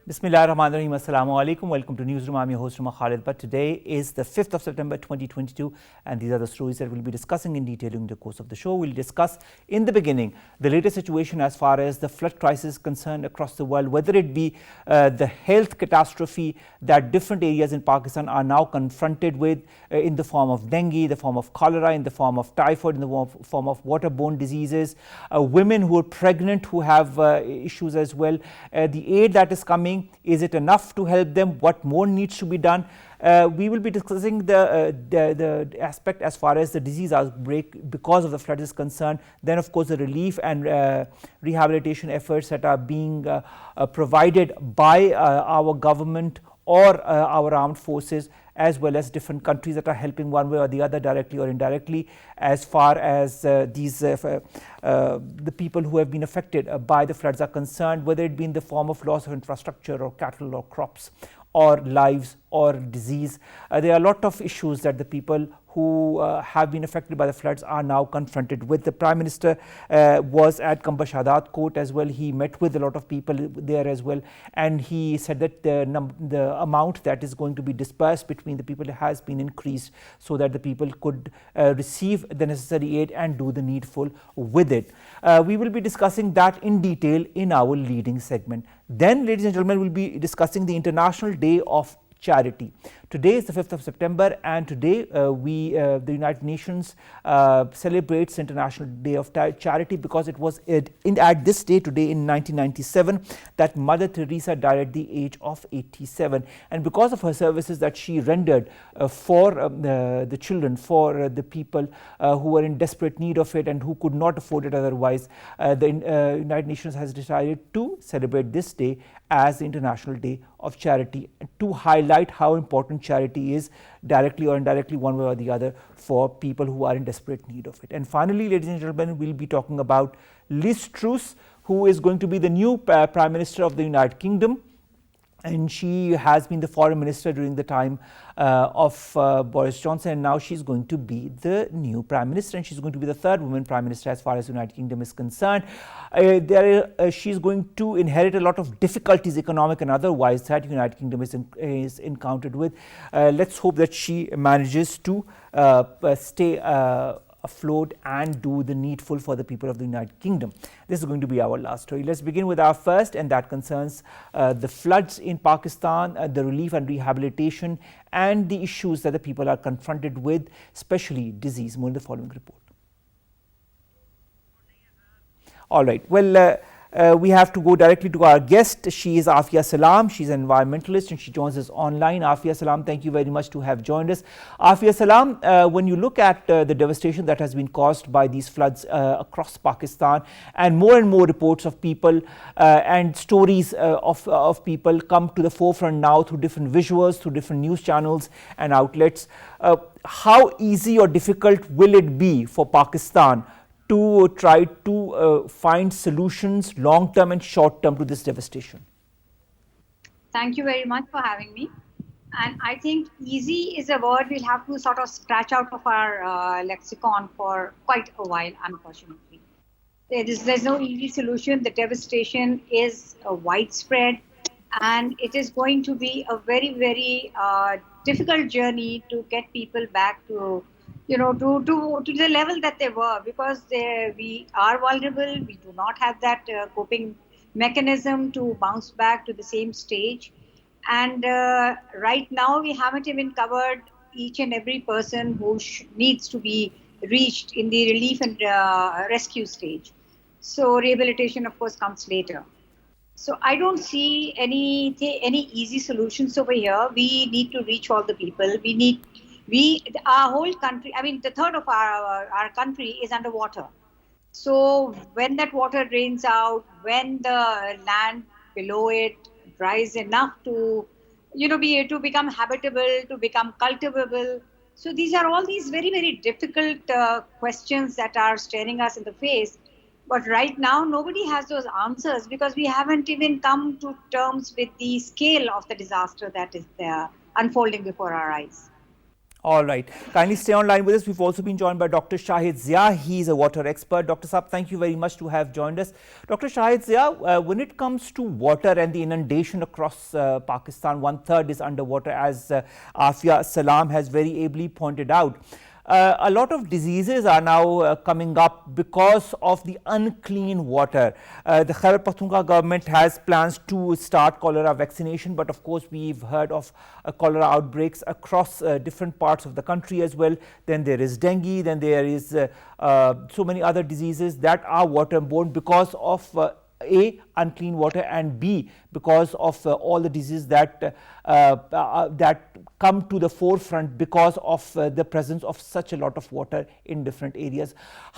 Bismillahirrahmanirrahim. Assalamu alaikum. Welcome to Newsroom. I'm your host, Omar Khalid. But today is the 5th of September 2022, and these are the stories that we'll be discussing in detail during the course of the show. We'll discuss in the beginning the latest situation as far as the flood crisis is concerned across the world, whether it be the health catastrophe that different areas in Pakistan are now confronted with in the form of dengue, the form of cholera, in the form of typhoid, in the form of waterborne diseases, women who are pregnant who have issues as well, the aid that is coming. Is it enough to help them? What more needs to be done? We will be discussing the aspect as far as the disease outbreak because of the flood is concerned. Then, of course, the relief and rehabilitation efforts that are being provided by our government or our armed forces, as well as different countries that are helping one way or the other, directly or indirectly, as far as the people who have been affected by the floods are concerned, whether it be in the form of loss of infrastructure or cattle or crops or lives or disease. There are a lot of issues that the people who have been affected by the floods are now confronted with. The Prime Minister was at Kamba Shahadat Court as well. He met with a lot of people there as well, and he said that the amount that is going to be dispersed between the people has been increased so that the people could receive the necessary aid and do the needful with it. We will be discussing that in detail in our leading segment. Then, ladies and gentlemen, we'll be discussing the International Day of Charity. Today is the 5th of September, and today the United Nations celebrates International Day of Charity because it was at this day today in 1997 that Mother Teresa died at the age of 87, and because of her services that she rendered for the children, for the people who were in desperate need of it and who could not afford it otherwise, the United Nations has decided to celebrate this day as the International Day of Charity to highlight how important charity is, directly or indirectly, one way or the other, for people who are in desperate need of it. And finally, ladies and gentlemen, we'll be talking about Liz Truss, who is going to be the new Prime Minister of the United Kingdom. And she has been the foreign minister during the time of Boris Johnson, and now she's going to be the new prime minister, and she's going to be the third woman prime minister as far as the United Kingdom is concerned. She's going to inherit a lot of difficulties, economic and otherwise, that the United Kingdom is encountered with. Let's hope that she manages to stay afloat and do the needful for the people of the United Kingdom. This is going to be our last story. Let's begin with our first, and that concerns the floods in Pakistan, the relief and rehabilitation, and the issues that the people are confronted with, especially disease. More in the following report. All right. Well, we have to go directly to our guest. She is Afia Salaam. She's an environmentalist and she joins us online. Afia Salaam, thank you very much to have joined us. Afia Salaam, when you look at the devastation that has been caused by these floods across Pakistan, and more reports of people and stories of people come to the forefront now through different visuals, through different news channels and outlets, how easy or difficult will it be for Pakistan to try to find solutions long-term and short-term to this devastation? Thank you very much for having me. And I think easy is a word we'll have to sort of scratch out of our lexicon for quite a while, unfortunately. There's no easy solution. The devastation is widespread, and it is going to be a very, very difficult journey to get people back to to the level that they were, because we are vulnerable. We do not have that coping mechanism to bounce back to the same stage. And right now, we haven't even covered each and every person who needs to be reached in the relief and rescue stage. So rehabilitation, of course, comes later. So I don't see any easy solutions over here. We need to reach all the people. Our whole country, I mean, the third of our country is underwater. So when that water drains out, when the land below it dries enough to, to become habitable, to become cultivable. So these are all these very, very difficult questions that are staring us in the face. But right now, nobody has those answers because we haven't even come to terms with the scale of the disaster that is there unfolding before our eyes. All right. Kindly stay online with us. We've also been joined by Dr. Shahid Zia. He's a water expert. Dr. Saab, thank you very much to have joined us. Dr. Shahid Zia, when it comes to water and the inundation across Pakistan, 1/3 is underwater, as Afia Salaam has very ably pointed out. A lot of diseases are now coming up because of the unclean water. The Khyber Pakhtunkhwa government has plans to start cholera vaccination, but of course we've heard of cholera outbreaks across different parts of the country as well. Then there is dengue, then there is so many other diseases that are waterborne because of A, unclean water, and B, because of all the diseases that come to the forefront because of the presence of such a lot of water in different areas.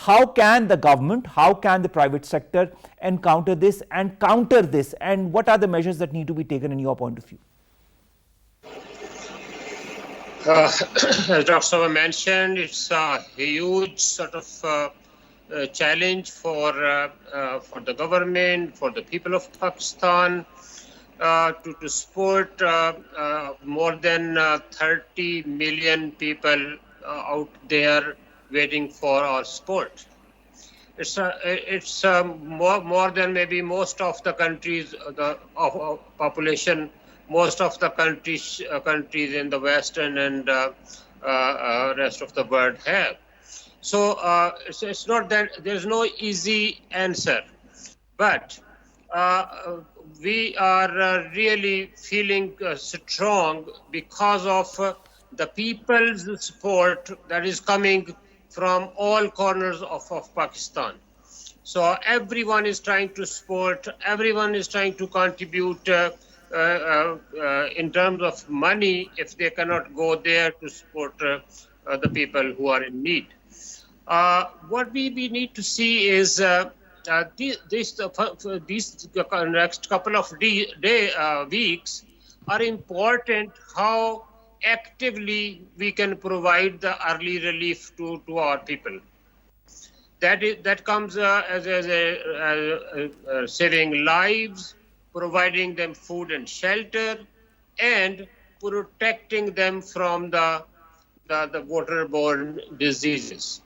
How can the government, how can the private sector encounter this and counter this, and what are the measures that need to be taken in your point of view? As Dr. Sama mentioned, it's a huge sort of challenge for the government, for the people of Pakistan, to support more than 30 million people out there waiting for our support. It's more than maybe most of the countries of population, most of the countries in the Western and rest of the world have. So it's not that there's no easy answer, but we are really feeling strong because of the people's support that is coming from all corners of Pakistan. So everyone is trying to support, everyone is trying to contribute in terms of money if they cannot go there to support the people who are in need. What we need to see is these next couple of weeks are important, how actively we can provide the early relief to our people. That comes as saving lives, providing them food and shelter, and protecting them from the waterborne diseases.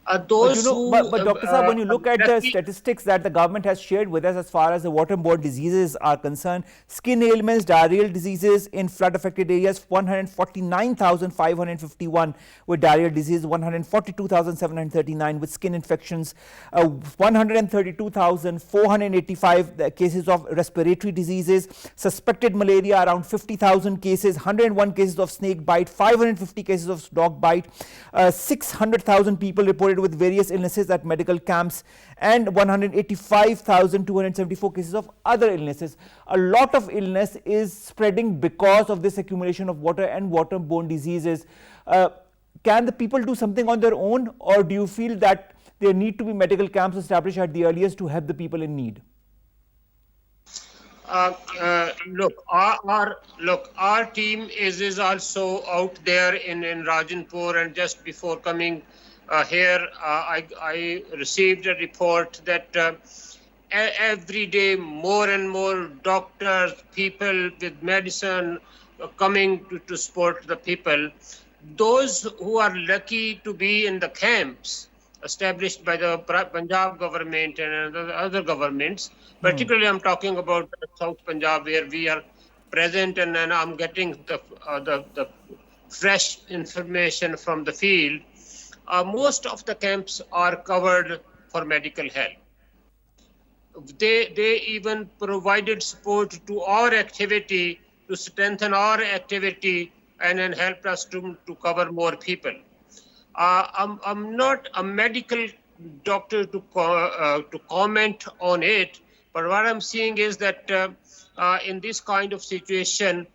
But Dr. Saab, when you look at the statistics that the government has shared with us as far as the waterborne diseases are concerned, skin ailments, diarrheal diseases in flood-affected areas, 149,551 with diarrheal disease, 142,739 with skin infections, 132,485 cases of respiratory diseases, suspected malaria around 50,000 cases, 101 cases of snake bite, 550 cases of dog bite, 600,000 people reported with various illnesses at medical camps, and 185,274 cases of other illnesses. A lot of illness is spreading because of this accumulation of water and waterborne diseases. Can the people do something on their own, or do you feel that there need to be medical camps established at the earliest to help the people in need? Our team is also out there in Rajanpur, and just before coming here, I received a report that every day more and more doctors, people with medicine coming to support the people. Those who are lucky to be in the camps established by the Punjab government and other governments, particularly I'm talking about South Punjab, where we are present, and then I'm getting the fresh information from the field. Most of the camps are covered for medical help. They even provided support to our activity, to strengthen our activity, and then helped us to cover more people. I'm not a medical doctor to comment on it, but what I'm seeing is that in this kind of situation,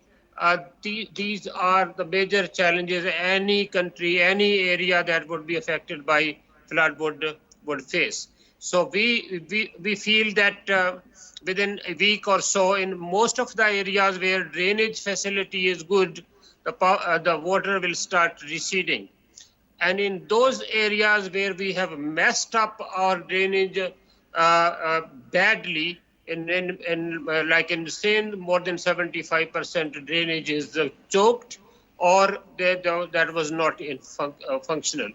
these are the major challenges any country, any area that would be affected by flood would face. So we feel that within a week or so, in most of the areas where drainage facility is good, the water will start receding. And in those areas where we have messed up our drainage badly, like in Sindh, more than 75% drainage is choked. or that was not functional.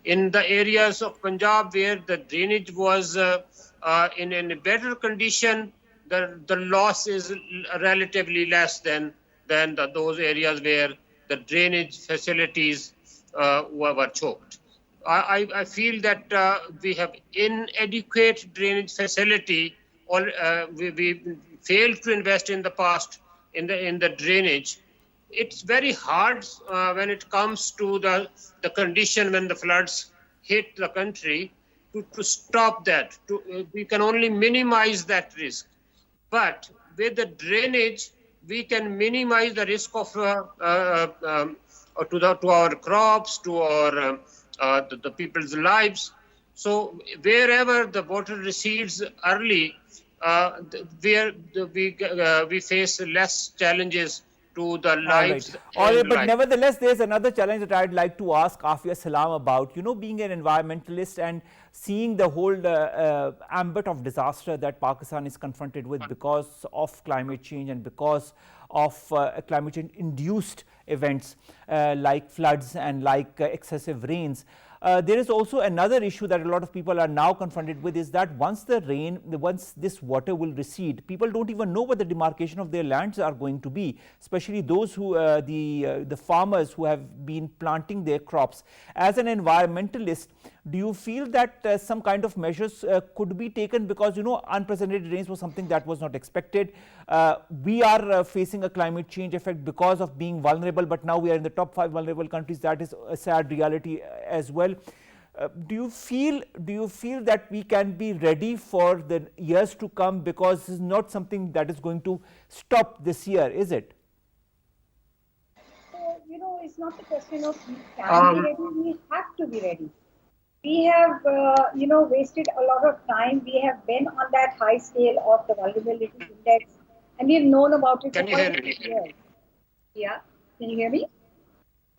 In the areas of Punjab where the drainage was in a better condition, the loss is relatively less than those areas where the drainage facilities were choked. I feel that we have inadequate drainage facility, or we failed to invest in the past in the drainage. It's very hard when it comes to the condition when the floods hit the country to stop that. We can only minimize that risk. But with the drainage, we can minimize the risk of to our crops, to our the people's lives. So wherever the water recedes early, we face less challenges to the lives. All right, but nevertheless, there's another challenge that I'd like to ask Afia Salaam about. You know, being an environmentalist and seeing the whole ambit of disaster that Pakistan is confronted with because of climate change and because of climate change induced events like floods and like excessive rains. There is also another issue that a lot of people are now confronted with, is that once this water will recede, people don't even know what the demarcation of their lands are going to be, especially those who, the farmers who have been planting their crops. As an environmentalist, do you feel that some kind of measures could be taken? Because, you know, unprecedented rains was something that was not expected. We are facing a climate change effect because of being vulnerable, but now we are in the top 5 vulnerable countries. That is a sad reality as well. Do you feel that we can be ready for the years to come? Because this is not something that is going to stop this year, is it? So, you know, it's not the question of we can be ready, we have to be ready. We have, you know, wasted a lot of time. We have been on that high scale of the vulnerability index, and we've known about it for quite a few years. Yeah, can you hear me?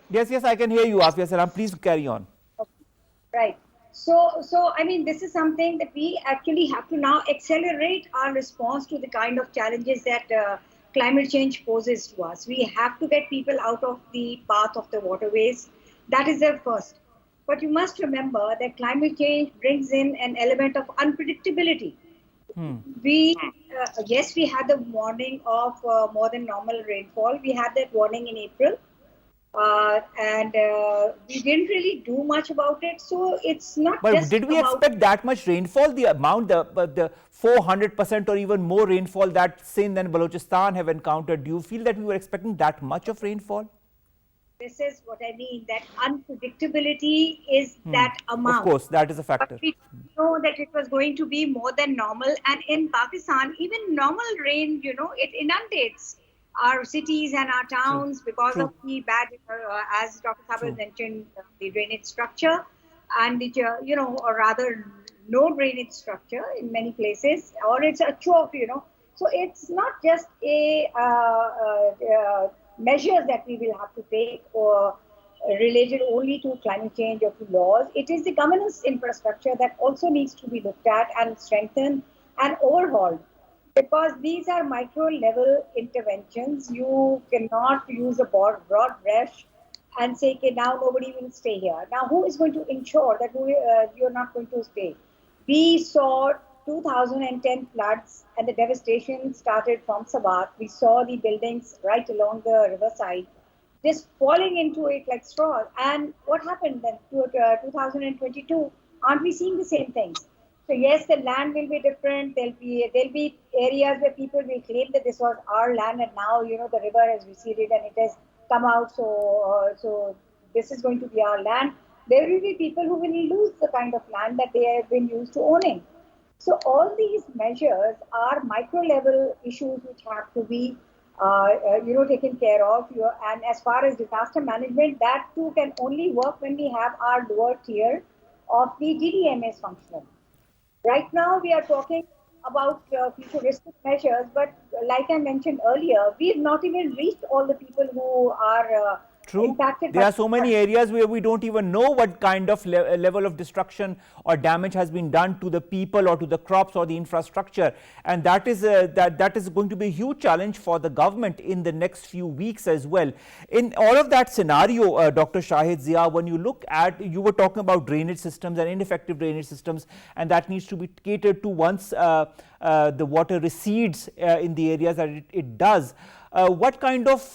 Yes, I can hear you, Afia Salaam. Please carry on. Okay. Right. So I mean, this is something that we actually have to now accelerate our response to the kind of challenges that climate change poses to us. We have to get people out of the path of the waterways. That is the first. But you must remember that climate change brings in an element of unpredictability. Yes, we had the warning of more than normal rainfall. We had that warning in April. And we didn't really do much about it. So it's not but just did we expect that much rainfall? The amount, the 400% or even more rainfall that Sindh and Balochistan have encountered, do you feel that we were expecting that much of rainfall? This is what I mean, that unpredictability is that amount. Of course, that is a factor. But we know that it was going to be more than normal. And in Pakistan, even normal rain, you know, it inundates our cities and our towns because of the bad, as Dr. Sabir mentioned, the drainage structure and the, you know, or rather no drainage structure in many places, or it's a choke, you know. So it's not just a measures that we will have to take or related only to climate change or to laws. It is the governance infrastructure that also needs to be looked at and strengthened and overhauled, because these are micro level interventions. You cannot use a broad brush and say, okay, now nobody will stay here. Now, who is going to ensure that you're not going to stay? We saw 2010 floods and the devastation started from Sabat. We saw the buildings right along the riverside just falling into it like straws. And what happened then to 2022? Aren't we seeing the same things? So yes, the land will be different. There'll be areas where people will claim that this was our land, and now, you know, the river has receded and it has come out. So this is going to be our land. There will be people who will lose the kind of land that they have been used to owning. So all these measures are micro level issues which have to be, you know, taken care of. And as far as disaster management, that too can only work when we have our lower tier of the GDMS functional. Right now, we are talking about futuristic measures, but like I mentioned earlier, we have not even reached all the people who are True. impacted There by are so many areas where we don't even know what kind of level of destruction or damage has been done to the people or to the crops or the infrastructure, and that is going to be a huge challenge for the government in the next few weeks as well. In all of that scenario, Dr. Shahid Zia, when you look at, you were talking about drainage systems and ineffective drainage systems, and that needs to be catered to once the water recedes in the areas that it does. What kind of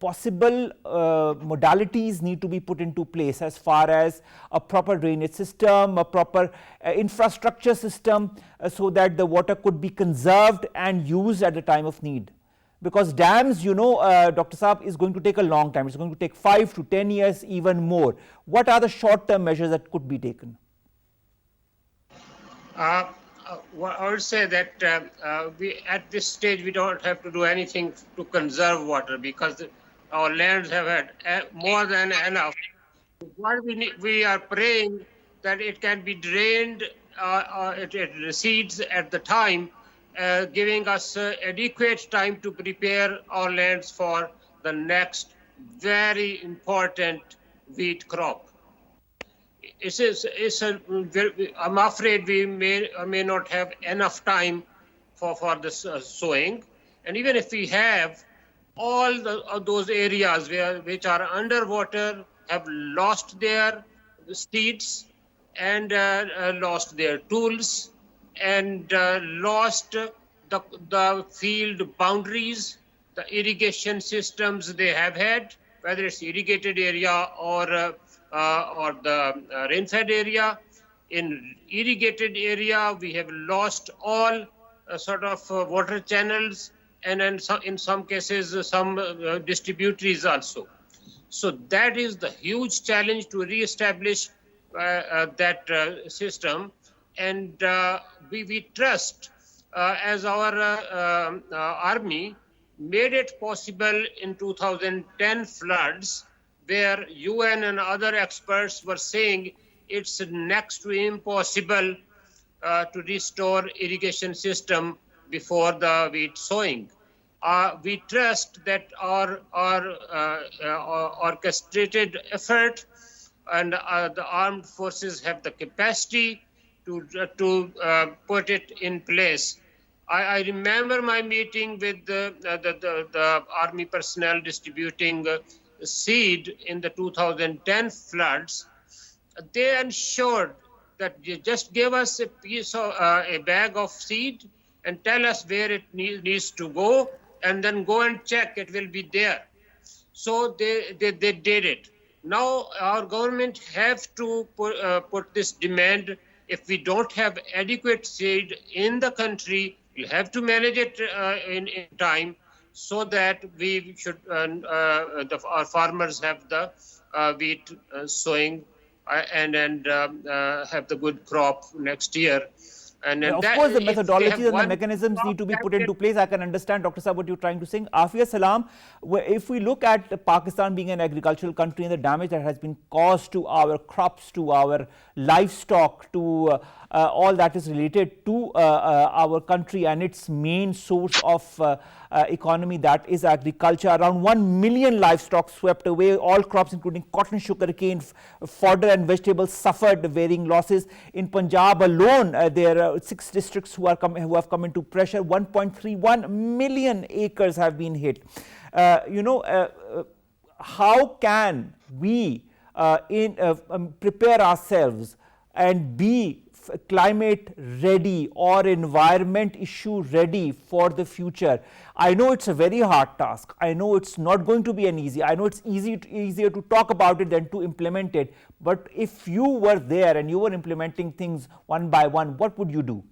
possible modalities need to be put into place as far as a proper drainage system, a proper infrastructure system, so that the water could be conserved and used at the time of need? Because dams, Dr. Saab, is going to take a long time. It's going to take 5 to 10 years, even more. What are the short-term measures that could be taken? Well, I would say that at this stage, we don't have to do anything to conserve water, because our lands have had more than enough. What we are praying that it can be drained, it recedes at the time, giving us adequate time to prepare our lands for the next very important wheat crop. I'm afraid we may or may not have enough time for this sowing. And even if we have, all those areas which are underwater have lost their seeds and lost their tools and lost the field boundaries, the irrigation systems they have had, whether it's irrigated area or the rain-fed area. In irrigated area, we have lost all sort of water channels, and in some cases, some distributaries also. So that is the huge challenge, to re-establish that system. And we trust, as our army made it possible in 2010 floods, where UN and other experts were saying it's next to impossible to restore irrigation system before the wheat sowing. We trust that our orchestrated effort and the armed forces have the capacity to put it in place. I remember my meeting with the army personnel distributing seed in the 2010 floods. They ensured that you just give us a piece of a bag of seed and tell us where it needs to go, and then go and check, it will be there. So they did it. Now our government have to put this demand. If we don't have adequate seed in the country, we'll have to manage it in time, so that we should our farmers have the wheat sowing and have the good crop next year. And of course, the methodologies and the mechanisms need to be put into place. I can understand, Dr. Saab, what you're trying to say. Afia, Salaam, if we look at Pakistan being an agricultural country and the damage that has been caused to our crops, to our livestock, to all that is related to our country and its main source of economy, that is agriculture. Around 1 million livestock swept away, all crops including cotton, sugarcane, fodder and vegetables suffered varying losses. In Punjab alone, there are 6 districts who have come into pressure. 1.31 million acres have been hit. How can we prepare ourselves and be climate ready or environment issue ready for the future? I know it's a very hard task. I know it's not going to be an easy. I know it's easier to talk about it than to implement it. But if you were there and you were implementing things one by one, what would you do?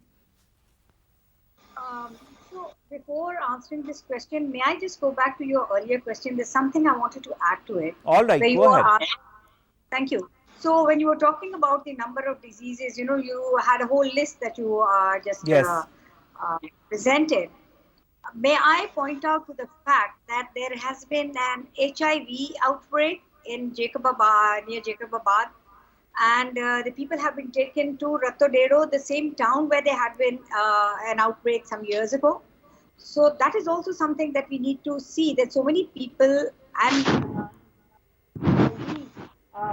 So before answering this question, may I just go back to your earlier question? There's something I wanted to add to it. All right, go ahead. Thank you. So when you were talking about the number of diseases, you had a whole list that you just presented. May I point out to the fact that there has been an HIV outbreak in near Jacobabad, and the people have been taken to Ratodero, the same town where there had been an outbreak some years ago. So that is also something that we need to see, that so many people and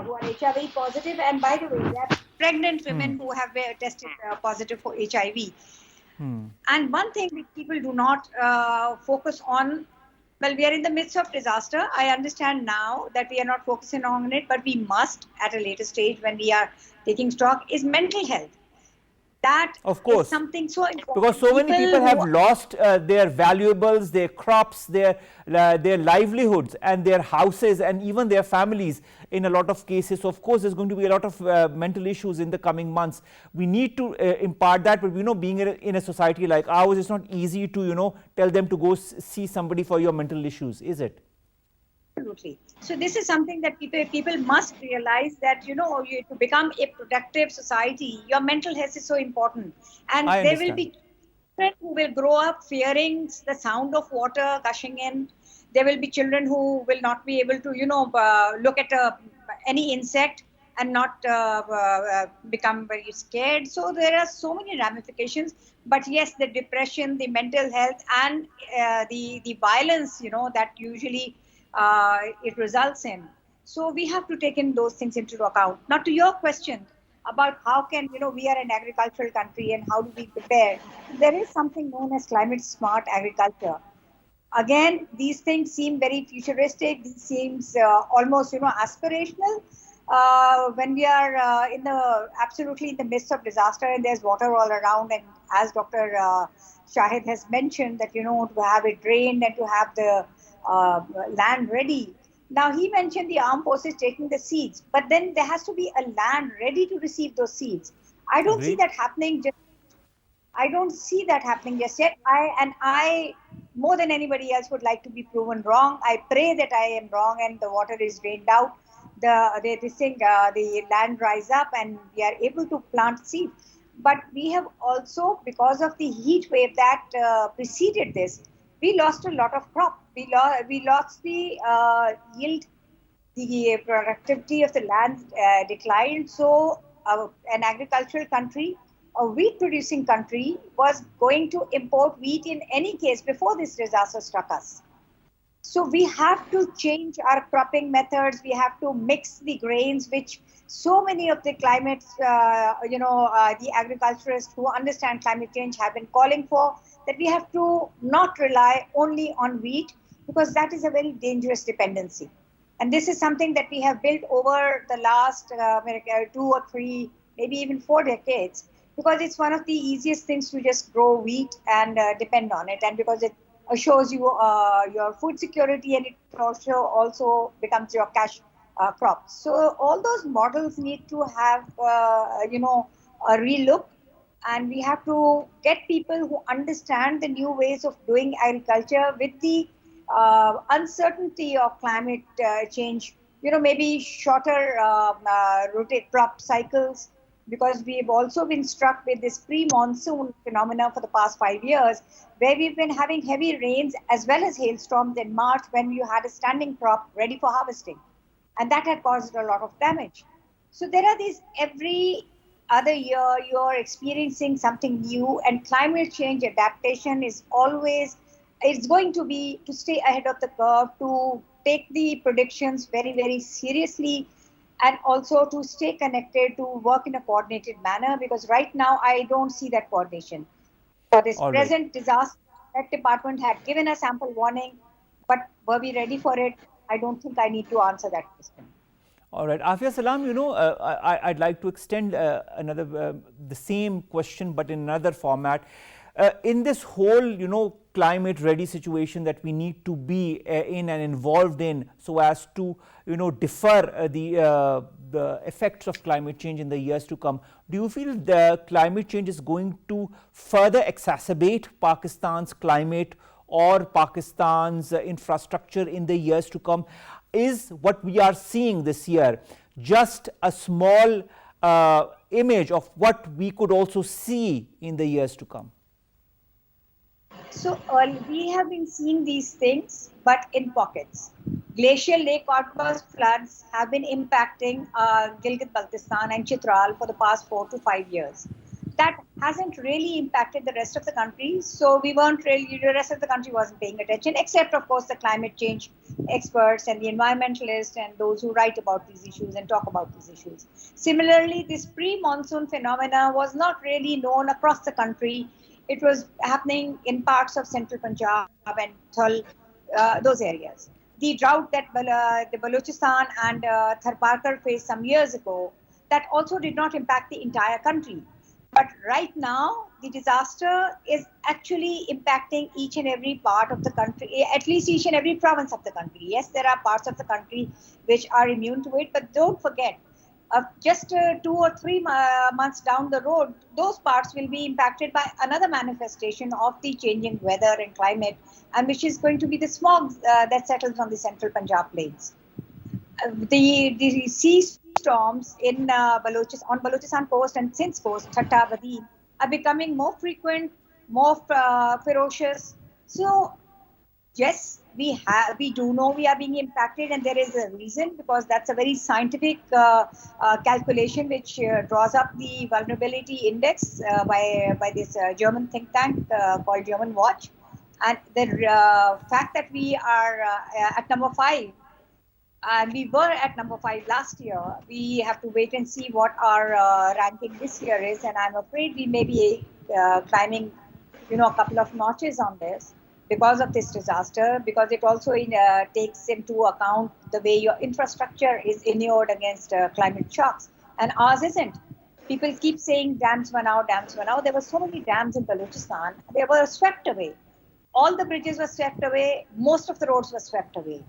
who are HIV positive. And by the way, there are pregnant women who have tested positive for HIV. And one thing which people do not focus on, well, we are in the midst of disaster. I understand now that we are not focusing on it, but we must at a later stage when we are taking stock, is mental health. That of course, is something so important. Because so many people have lost their valuables, their crops, their livelihoods and their houses and even their families in a lot of cases. So of course, there's going to be a lot of mental issues in the coming months. We need to impart that, but being in a society like ours, it's not easy to, tell them to go see somebody for your mental issues, is it? Absolutely. So this is something that people must realize that, to become a productive society, your mental health is so important. And there will be children who will grow up fearing the sound of water gushing in. There will be children who will not be able to, look at any insect and not become very scared. So there are so many ramifications. But yes, the depression, the mental health, and the violence, that usually it results in. So we have to take in those things into account. Now, to your question about how can, we are an agricultural country and how do we prepare? There is something known as climate smart agriculture. Again, these things seem very futuristic. These seems almost, aspirational. When we are absolutely in the midst of disaster and there's water all around, and as Dr. Shahid has mentioned that, to have it drained and to have the land ready. Now, he mentioned the armed forces taking the seeds, but then there has to be a land ready to receive those seeds. I don't see that happening. I don't see that happening just yet. I, more than anybody else, would like to be proven wrong. I pray that I am wrong and the water is drained out. The land dries up and we are able to plant seeds. But we have also, because of the heat wave that preceded this, we lost a lot of crop. We lost the yield, the productivity of the land declined. So an agricultural country, a wheat producing country, was going to import wheat in any case before this disaster struck us. So we have to change our cropping methods. We have to mix the grains, which so many of the climate, the agriculturists who understand climate change have been calling for, that we have to not rely only on wheat, because that is a very dangerous dependency. And this is something that we have built over the last 2 or 3, maybe even 4 decades, because it's one of the easiest things to just grow wheat and depend on it. And because it assures you your food security, and it also becomes your cash crop. So all those models need to have, a relook. And we have to get people who understand the new ways of doing agriculture with the uncertainty of climate change, maybe shorter rotate crop cycles, because we've also been struck with this pre-monsoon phenomena for the past 5 years, where we've been having heavy rains as well as hailstorms in March when you had a standing crop ready for harvesting. And that had caused a lot of damage. So there are these every other year you're experiencing something new, and climate change adaptation is always, it's going to be to stay ahead of the curve, to take the predictions very, very seriously, and also to stay connected, to work in a coordinated manner, because right now I don't see that coordination. For this present disaster, that department had given a sample warning, but were we ready for it? I don't think I need to answer that question. All right, Afia, Salaam, I'd like to extend the same question, but in another format. In this whole, climate ready situation that we need to be in and involved in, so as to, defer the effects of climate change in the years to come, do you feel the climate change is going to further exacerbate Pakistan's climate or Pakistan's infrastructure in the years to come? Is what we are seeing this year just a small image of what we could also see in the years to come? So we have been seeing these things, but in pockets. Glacial lake outburst floods have been impacting Gilgit-Baltistan and Chitral for the past 4 to 5 years. that hasn't really impacted the rest of the country. So we weren't really, the rest of the country wasn't paying attention, except of course the climate change experts and the environmentalists and those who write about these issues and talk about these issues. Similarly, this pre-monsoon phenomena was not really known across the country. It was happening in parts of central Punjab and Thal, those areas. The drought that the Balochistan and Tharparkar faced some years ago, that also did not impact the entire country. But right now, the disaster is actually impacting each and every part of the country, at least each and every province of the country. Yes, there are parts of the country which are immune to it, but don't forget, just 2 or 3 months down the road, those parts will be impacted by another manifestation of the changing weather and climate, and which is going to be the smog that settles on the central Punjab plains. The sea storms in on Balochistan coast and Sindh coast, Thatta, Badeen, are becoming more frequent, more ferocious. So, yes, we do know we are being impacted, and there is a reason, because that's a very scientific calculation which draws up the vulnerability index by this German think tank called German Watch. And the fact that we are at number 5, and we were at number 5 last year, we have to wait and see what our ranking this year is, and I'm afraid we may be climbing, a couple of notches on this because of this disaster, because it also takes into account the way your infrastructure is inured against climate shocks, and ours isn't. People keep saying dams were out, dams were out. There were so many dams in Balochistan, they were swept away. All the bridges were swept away, most of the roads were swept away.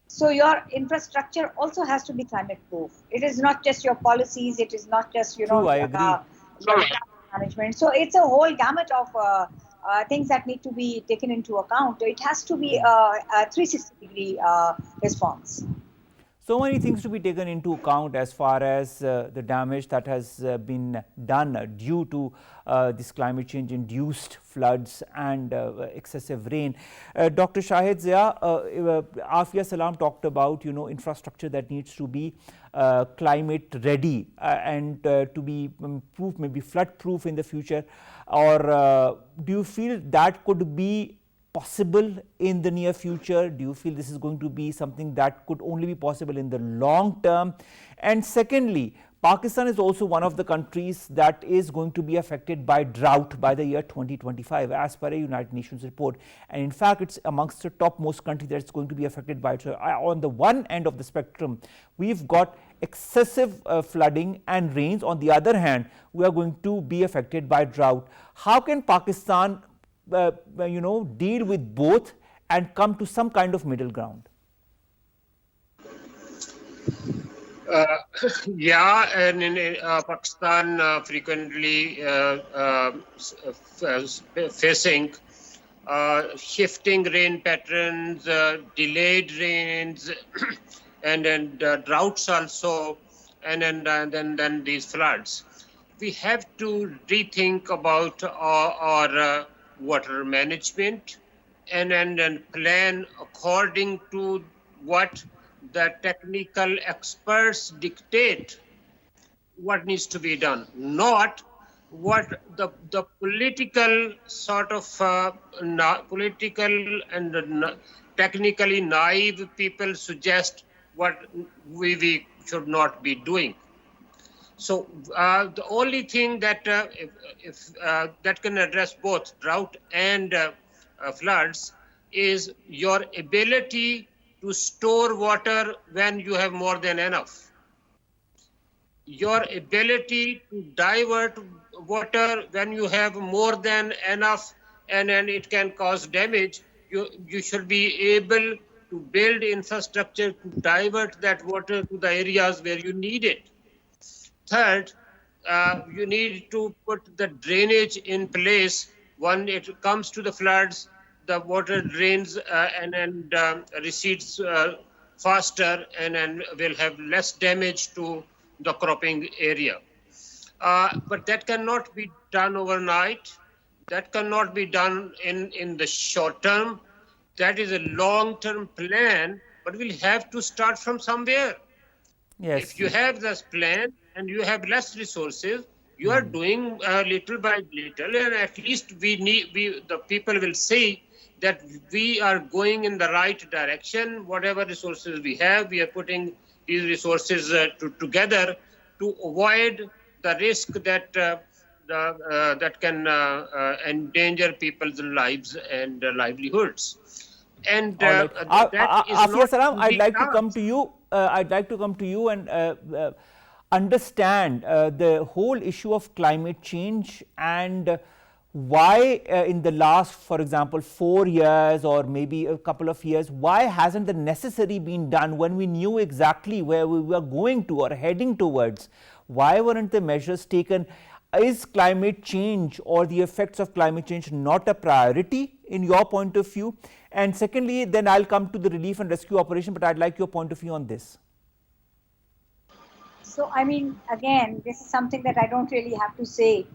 So your infrastructure also has to be climate proof. It is not just your policies, it is not just, True, I agree. Management. So it's a whole gamut of things that need to be taken into account. It has to be a 360-degree response. So many things to be taken into account as far as the damage that has been done due to this climate change induced floods and excessive rain. Dr. Shahid Zia, Afia Salaam talked about infrastructure that needs to be climate ready and to be proof, maybe flood proof in the future, or do you feel that could be possible in the near future? Do you feel this is going to be something that could only be possible in the long term? And secondly, Pakistan is also one of the countries that is going to be affected by drought by the year 2025 as per a United Nations report, and in fact it's amongst the topmost countries that's going to be affected by it. So on the one end of the spectrum, we've got excessive flooding and rains. On the other hand, we are going to be affected by drought. How can Pakistan deal with both and come to some kind of middle ground? And in Pakistan frequently facing shifting rain patterns, delayed rains, and then droughts also, and then these floods. We have to rethink about our water management and plan according to what the technical experts dictate what needs to be done, not what the political sort of political and technically naive people suggest what we should not be doing. So the only thing that if that can address both drought and floods is your ability to store water when you have more than enough. Your ability to divert water when you have more than enough and then it can cause damage. You should be able to build infrastructure to divert that water to the areas where you need it. Third, you need to put the drainage in place. When it comes to the floods, the water drains and recedes faster and then will have less damage to the cropping area. But that cannot be done overnight. That cannot be done in the short term. That is a long-term plan, but we'll have to start from somewhere. Yes. If you have this plan and you have less resources, You are doing little by little, and at least the people will say that we are going in the right direction. Whatever resources we have, we are putting these resources together to avoid the risk that that can endanger people's lives and livelihoods. And All right. that is Afia not Salaam, I'd easy like to come task. to you. I'd like to come to you and understand the whole issue of climate change and why in the last, for example, 4 years or maybe a couple of years, why hasn't the necessary been done when we knew exactly where we were going to or heading towards? Why weren't the measures taken? Is climate change or the effects of climate change not a priority in your point of view? And secondly, then I'll come to the relief and rescue operation, but I'd like your point of view on this. So, I mean, again, this is something that I don't really have to say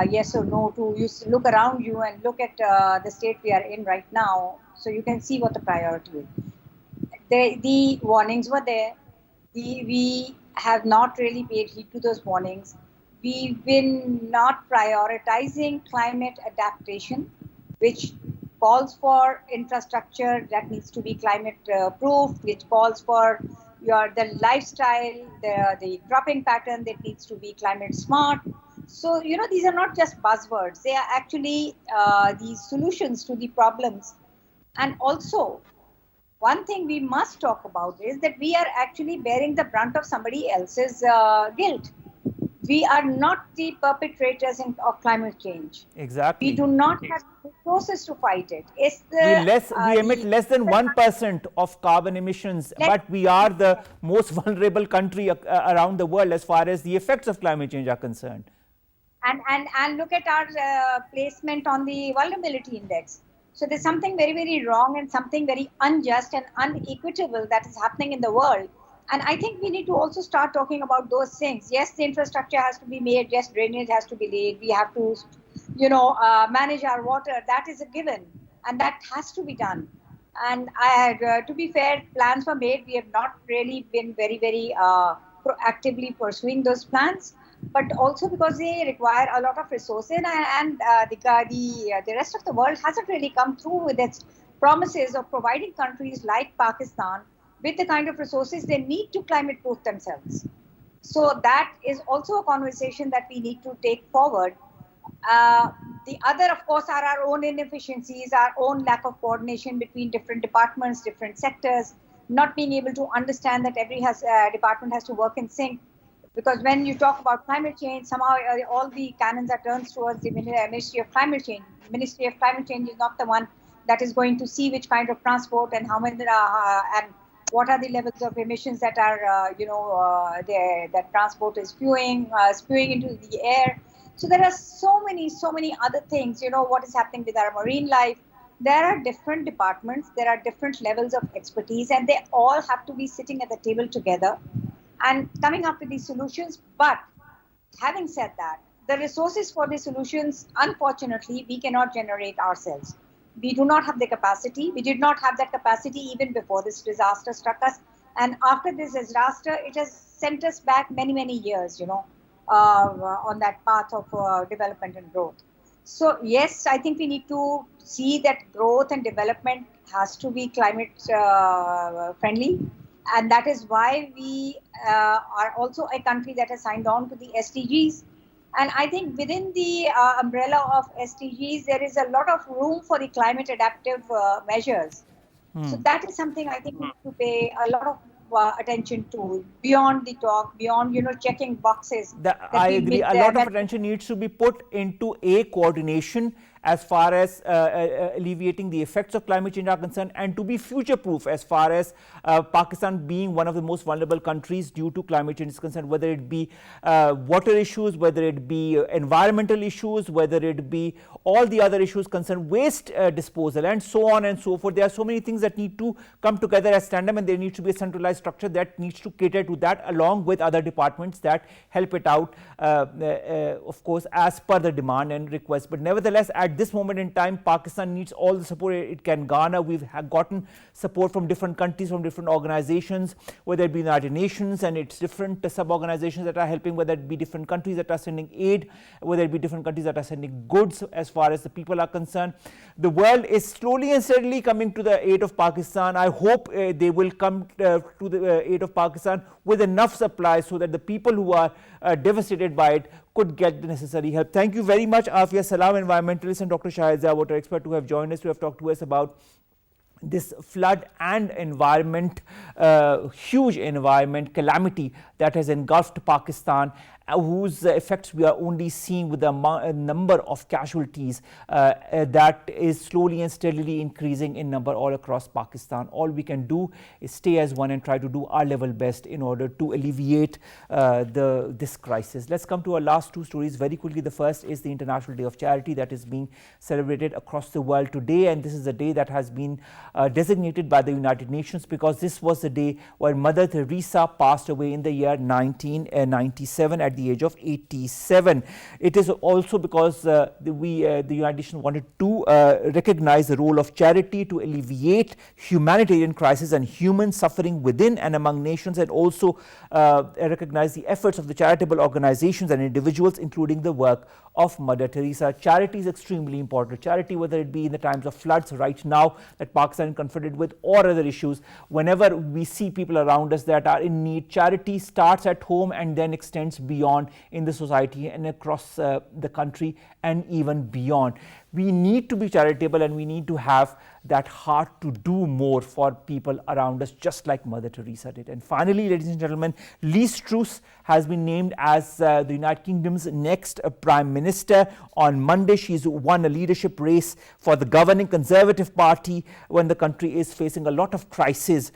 yes or no to. You look around you and look at the state we are in right now, so you can see what the priority is. The warnings were there. We have not really paid heed to those warnings. We've been not prioritizing climate adaptation, which calls for infrastructure that needs to be climate proof, which calls for the lifestyle, the cropping pattern that needs to be climate smart. So, you know, these are not just buzzwords. They are actually the solutions to the problems. And also, one thing we must talk about is that we are actually bearing the brunt of somebody else's guilt. We are not the perpetrators of climate change. Exactly. We do not have resources to fight it. It's we emit less than 1% of carbon emissions, but we are the most vulnerable country around the world as far as the effects of climate change are concerned. And look at our placement on the vulnerability index. So there's something very, very wrong and something very unjust and unequitable that is happening in the world. And I think we need to also start talking about those things. Yes, the infrastructure has to be made. Yes, drainage has to be laid. We have to, you know, manage our water. That is a given, and that has to be done. And to be fair, plans were made. We have not really been very, very proactively pursuing those plans, but also because they require a lot of resources, and the rest of the world hasn't really come through with its promises of providing countries like Pakistan with the kind of resources they need to climate proof themselves. So that is also a conversation that we need to take forward. The other, of course, are our own inefficiencies, our own lack of coordination between different departments, different sectors, not being able to understand that every department has to work in sync. Because when you talk about climate change, somehow all the cannons are turned towards the Ministry of Climate Change. The Ministry of Climate Change is not the one that is going to see which kind of transport and how many and what are the levels of emissions that are, that transport is spewing into the air. So there are so many other things, you know, what is happening with our marine life. There are different departments, there are different levels of expertise, and they all have to be sitting at the table together and coming up with these solutions. But having said that, the resources for the solutions, unfortunately, we cannot generate ourselves. We do not have the capacity. We did not have that capacity even before this disaster struck us. And after this disaster, it has sent us back many, many years, you know, on that path of development and growth. So, yes, I think we need to see that growth and development has to be climate friendly. And that is why we are also a country that has signed on to the SDGs. And I think within the umbrella of SDGs, there is a lot of room for the climate adaptive measures. So that is something I think we need to pay a lot of attention to, beyond the talk, beyond, you know, checking boxes. I agree. A lot of attention needs to be put into coordination as far as alleviating the effects of climate change are concerned, and to be future-proof as far as Pakistan being one of the most vulnerable countries due to climate change is concerned, whether it be water issues, whether it be environmental issues, whether it be all the other issues concerned, waste disposal, and so on and so forth. There are so many things that need to come together as tandem, and there needs to be a centralized structure that needs to cater to that, along with other departments that help it out, of course, as per the demand and request. But nevertheless, at at this moment in time, Pakistan needs all the support it can garner. We've gotten support from different countries, from different organizations, whether it be the United Nations and its different sub-organizations that are helping, whether it be different countries that are sending aid, whether it be different countries that are sending goods as far as the people are concerned. The world is slowly and steadily coming to the aid of Pakistan. I hope they will come to the aid of Pakistan with enough supply so that the people who are devastated by it could get the necessary help. Thank you very much, Afia, Salaam, Environmentalist, and Dr. Shahid, water expert, who have joined us, to have talked to us about this flood and environment, huge environment calamity that has engulfed Pakistan, whose effects we are only seeing with the number of casualties that is slowly and steadily increasing in number all across Pakistan. All we can do is stay as one and try to do our level best in order to alleviate this crisis. Let's come to our last two stories very quickly. The first is the International Day of Charity that is being celebrated across the world today, and this is a day that has been designated by the United Nations because this was the day when Mother Teresa passed away in the year 1997 at the age of 87. It is also because the United Nations wanted to recognize the role of charity to alleviate humanitarian crisis and human suffering within and among nations, and also recognize the efforts of the charitable organizations and individuals, including the work of Mother Teresa. Charity is extremely important. Charity, whether it be in the times of floods right now that Pakistan is confronted with, or other issues, whenever we see people around us that are in need, charity starts at home and then extends beyond in the society and across the country and even beyond. We need to be charitable and we need to have that heart to do more for people around us, just like Mother Teresa did. And finally, ladies and gentlemen, Liz Truss has been named as the United Kingdom's next Prime Minister. On Monday, she's won a leadership race for the governing Conservative Party when the country is facing a lot of crisis,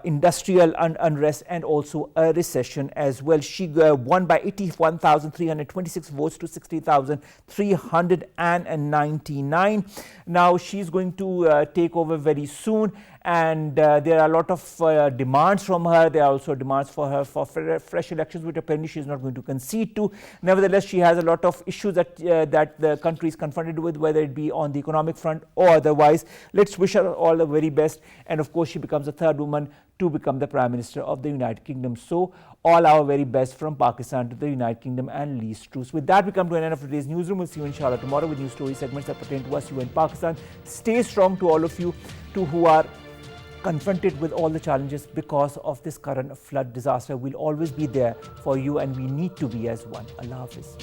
industrial unrest, and also a recession as well. She won by 81,326 votes to 60,399. Now she's going to take over very soon, and there are a lot of demands from her. There are also demands for her for fresh elections, which apparently she's not going to concede to. Nevertheless, she has a lot of issues that the country is confronted with, whether it be on the economic front or otherwise. Let's wish her all the very best, and of course she becomes the third woman to become the Prime Minister of the United Kingdom. So all our very best from Pakistan to the United Kingdom and Liz Truss. With that, we come to an end of today's newsroom. We'll see you inshallah tomorrow with news story segments that pertain to us, you in Pakistan. Stay strong to all of you who are confronted with all the challenges because of this current flood disaster. We'll always be there for you, and we need to be as one. Allah Hafiz.